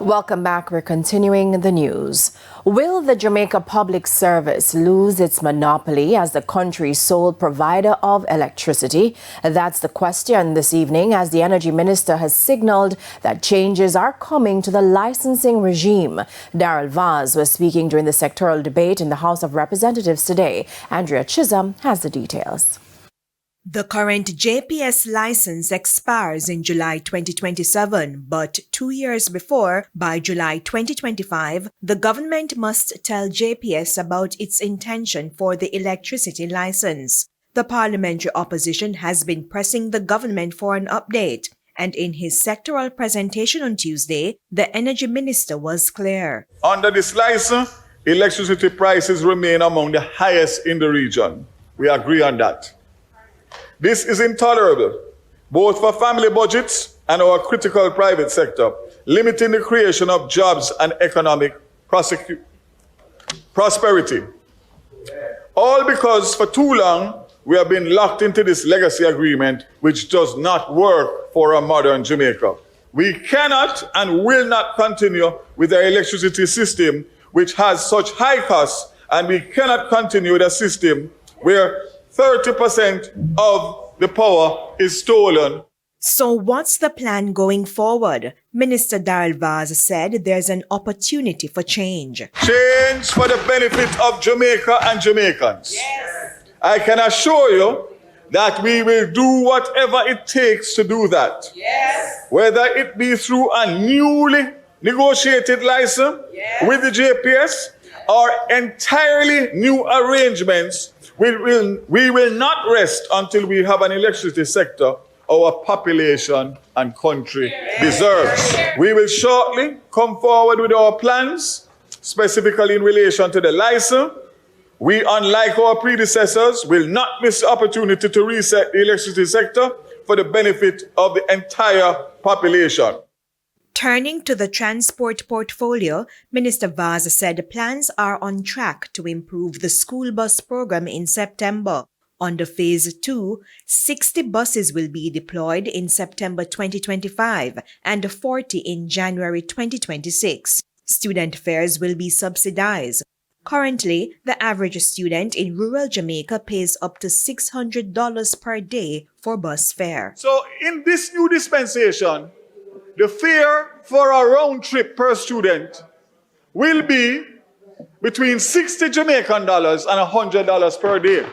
Welcome back. We're continuing the news. Will the Jamaica Public Service lose its monopoly as the country's sole provider of electricity? That's the question this evening, as the Energy Minister has signaled that changes are coming to the licensing regime. Daryl Vaz was speaking during the sectoral debate in the House of Representatives today. Andrea Chisholm has the details. The current JPS license expires in July 2027, but 2 years before, by July 2025, the government must tell JPS about its intention for the electricity license. The parliamentary opposition has been pressing the government for an update, and in his sectoral presentation on Tuesday, the Energy Minister was clear. Under this license, electricity prices remain among the highest in the region. We agree on that. This is intolerable, both for family budgets and our critical private sector, limiting the creation of jobs and economic prosperity. All because for too long we have been locked into this legacy agreement which does not work for a modern Jamaica. We cannot and will not continue with our electricity system which has such high costs, and we cannot continue with a system where 30% of the power is stolen. So what's the plan going forward? Minister Daryl Vaz said there's an opportunity for change. Change for the benefit of Jamaica and Jamaicans. Yes. I can assure you that we will do whatever it takes to do that. Yes. Whether it be through a newly negotiated license with the JPS or entirely new arrangements. We will not rest until we have an electricity sector our population and country deserves. We will shortly come forward with our plans, specifically in relation to the license. We, unlike our predecessors, will not miss the opportunity to reset the electricity sector for the benefit of the entire population. Turning to the transport portfolio, Minister Vaz said plans are on track to improve the school bus program in September. Under Phase 2, 60 buses will be deployed in September 2025 and 40 in January 2026. Student fares will be subsidized. Currently, the average student in rural Jamaica pays up to $600 per day for bus fare. So in this new dispensation, the fare for a round trip per student will be between 60 Jamaican dollars and $100 per day.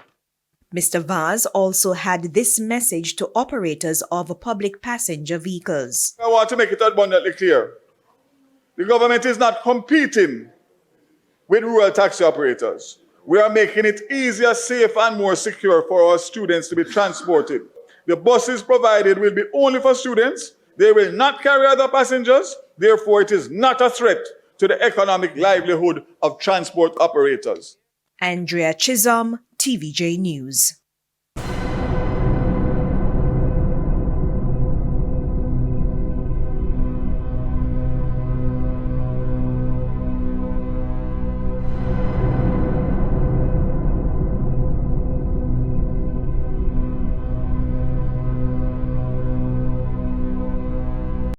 Mr. Vaz also had this message to operators of public passenger vehicles. I want to make it abundantly clear. The government is not competing with rural taxi operators. We are making it easier, safe, and more secure for our students to be transported. The buses provided will be only for students. They will not carry other passengers. Therefore, it is not a threat to the economic livelihood of transport operators. Andrea Chisholm, TVJ News.